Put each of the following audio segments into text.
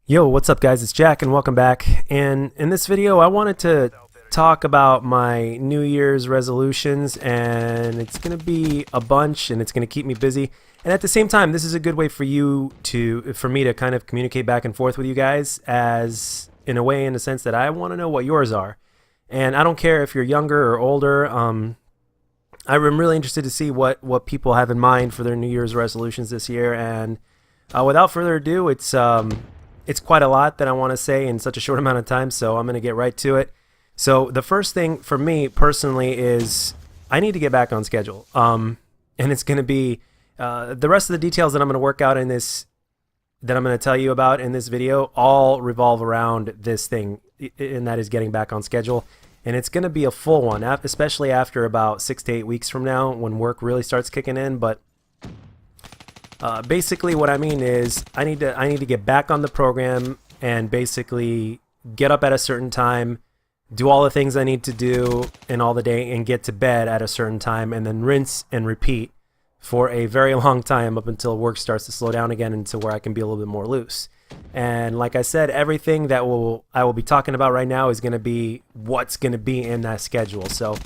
Yo, what's up guys? It's Jack and welcome back. And in this video I wanted to talk about my New Year's resolutions, and it's going to be a bunch and it's going to keep me busy. And at the same time, this is a good way for me to kind of communicate back and forth with you guys, as in a way, in a sense that I want to know what yours are. And I don't care if you're younger or older. I'm really interested to see what people have in mind for their New Year's resolutions this year. And without further ado, it's quite a lot that I want to say in such a short amount of time, so I'm going to get right to it. So the first thing for me personally is I need to get back on schedule. And it's going to be the rest of the details that I'm going to work out in this, that I'm going to tell you about in this video, all revolve around this thing, and that is getting back on schedule. And it's going to be a full one, especially after about 6 to 8 weeks from now when work really starts kicking in. But basically what I mean is I need to get back on the program and basically get up at a certain time, do all the things I need to do in all the day, and get to bed at a certain time, and then rinse and repeat for a very long time up until work starts to slow down again, into where I can be a little bit more loose. And like I said, everything that I will be talking about right now is going to be what's going to be in that schedule. So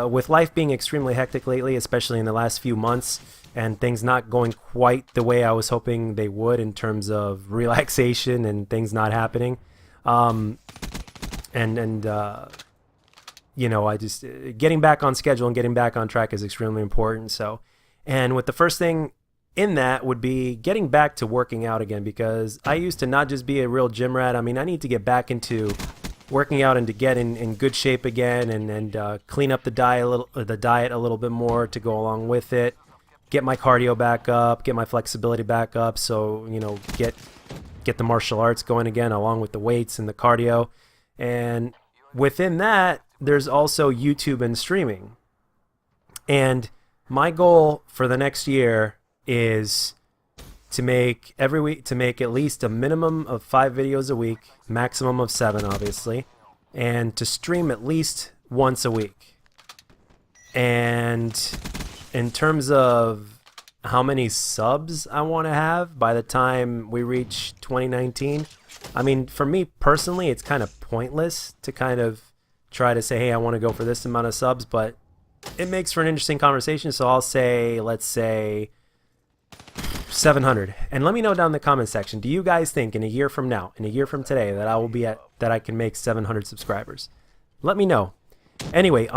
with life being extremely hectic lately, especially in the last few months, and things not going quite the way I was hoping they would in terms of relaxation and things not happening, you know, I just getting back on schedule and getting back on track is extremely important. So, and with the first thing in that would be getting back to working out again, because I used to not just be a real gym rat. I mean, I need to get back into working out and to get in good shape again, and clean up the diet a little bit more to go along with it. Get my cardio back up, get my flexibility back up, so, you know, get the martial arts going again, along with the weights and the cardio. And within that, there's also YouTube and streaming. And my goal for the next year is to make at least a minimum of 5 videos a week, maximum of 7 obviously, and to stream at least once a week. And in terms of how many subs I want to have by the time we reach 2019, I mean, for me personally, it's kind of pointless to kind of try to say, hey, I want to go for this amount of subs, but it makes for an interesting conversation. So I'll say, let's say 700. And let me know down in the comment section, do you guys think in a year from now, in a year from today, that I can make 700 subscribers? Let me know. Anyway,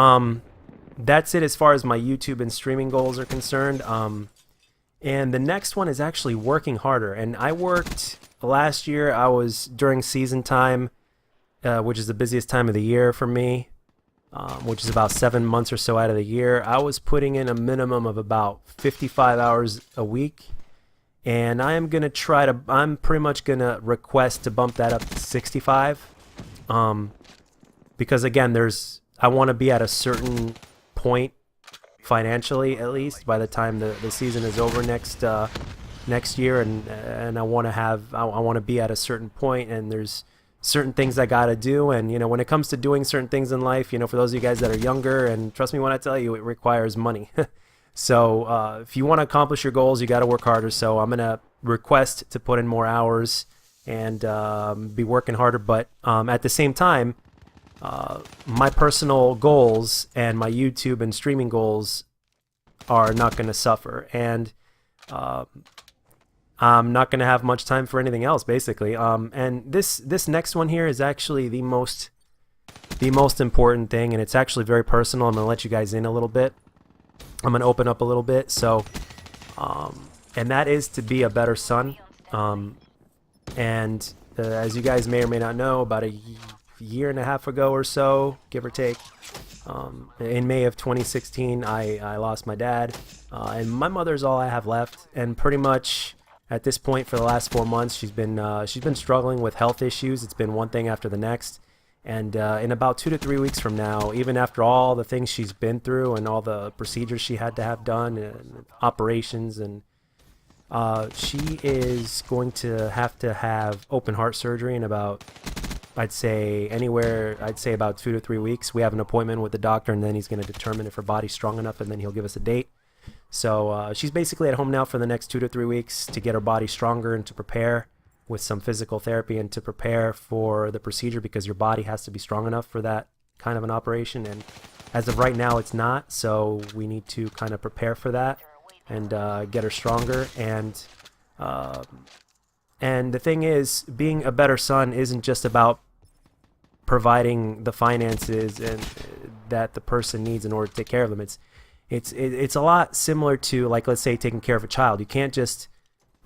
that's it as far as my YouTube and streaming goals are concerned. And the next one is actually working harder. And I worked last year, I was during season time, which is the busiest time of the year for me, which is about 7 months or so out of the year. I was putting in a minimum of about 55 hours a week. And I'm pretty much going to request to bump that up to 65. Because again, I want to be at a certain point financially, at least by the time the season is over next year, and I want to be at a certain point, and there's certain things I got to do. And you know, when it comes to doing certain things in life, you know, for those of you guys that are younger, and trust me when I tell you, it requires money. So if you want to accomplish your goals, you got to work harder. So I'm gonna request to put in more hours and be working harder, but at the same time, my personal goals and my YouTube and streaming goals are not going to suffer, and I'm not going to have much time for anything else, basically. And this next one here is actually the most important thing, and it's actually very personal. I'm going to let you guys in a little bit. I'm going to open up a little bit. So, and that is to be a better son. And as you guys may or may not know, about a year and a half ago or so, give or take, in May of 2016, I lost my dad, and my mother's all I have left. And pretty much at this point, for the last 4 months, she's been struggling with health issues. It's been one thing after the next. And in about 2 to 3 weeks from now, even after all the things she's been through and all the procedures she had to have done and operations, and she is going to have open heart surgery in about, I'd say about 2 to 3 weeks. We have an appointment with the doctor, and then he's going to determine if her body's strong enough, and then he'll give us a date. So she's basically at home now for the next 2 to 3 weeks to get her body stronger and to prepare with some physical therapy and to prepare for the procedure, because your body has to be strong enough for that kind of an operation. And as of right now, it's not. So we need to kind of prepare for that and get her stronger. And the thing is, being a better son isn't just about providing the finances and that the person needs in order to take care of them. It's a lot similar to, like, let's say taking care of a child. You can't just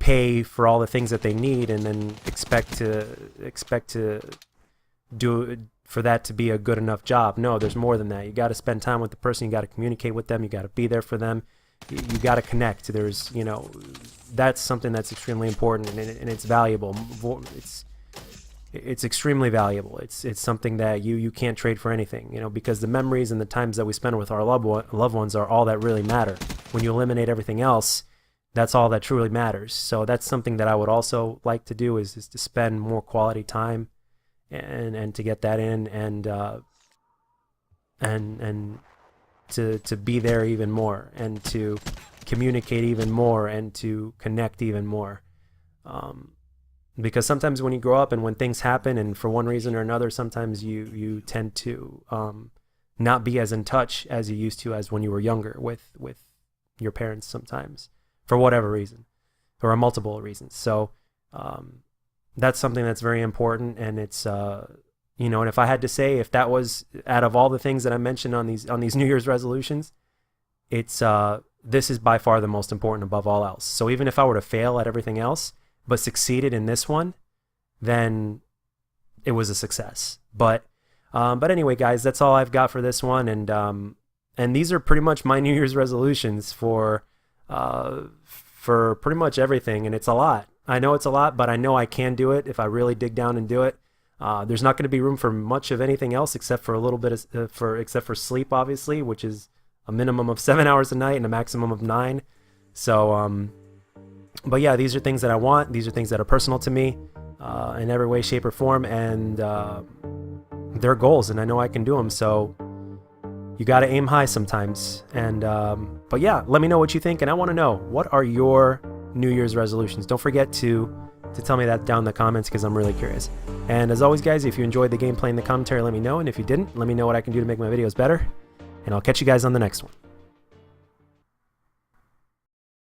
pay for all the things that they need and then expect to do for that to be a good enough job. No, there's more than that. You got to spend time with the person. You got to communicate with them. You got to be there for them. You got to connect. There's, that's something that's extremely important, and it's valuable. It's extremely valuable. It's something that you can't trade for anything, because the memories and the times that we spend with our loved ones are all that really matter. When you eliminate everything else, that's all that truly matters. So that's something that I would also like to do, is to spend more quality time and to get that in, and to be there even more, and to communicate even more, and to connect even more. Because sometimes when you grow up and when things happen, and for one reason or another, sometimes you tend to not be as in touch as you used to as when you were younger with your parents sometimes, for whatever reason, or multiple reasons. So that's something that's very important, and it's and if I had to say, if that was out of all the things that I mentioned on these New Year's resolutions, it's this is by far the most important above all else. So even if I were to fail at everything else but succeeded in this one, then it was a success. But anyway, guys, that's all I've got for this one, and these are pretty much my New Year's resolutions for pretty much everything, and it's a lot. I know it's a lot, but I know I can do it if I really dig down and do it. There's not going to be room for much of anything else except for a little bit except for sleep, obviously, which is a minimum of 7 hours a night and a maximum of 9. So, but yeah, these are things that I want. These are things that are personal to me in every way, shape, or form, and they're goals, and I know I can do them. So you got to aim high sometimes. And but yeah, let me know what you think, and I want to know, what are your New Year's resolutions? Don't forget to tell me that down in the comments, because I'm really curious. And as always, guys, if you enjoyed the gameplay and the commentary, let me know, and if you didn't, let me know what I can do to make my videos better, and I'll catch you guys on the next one.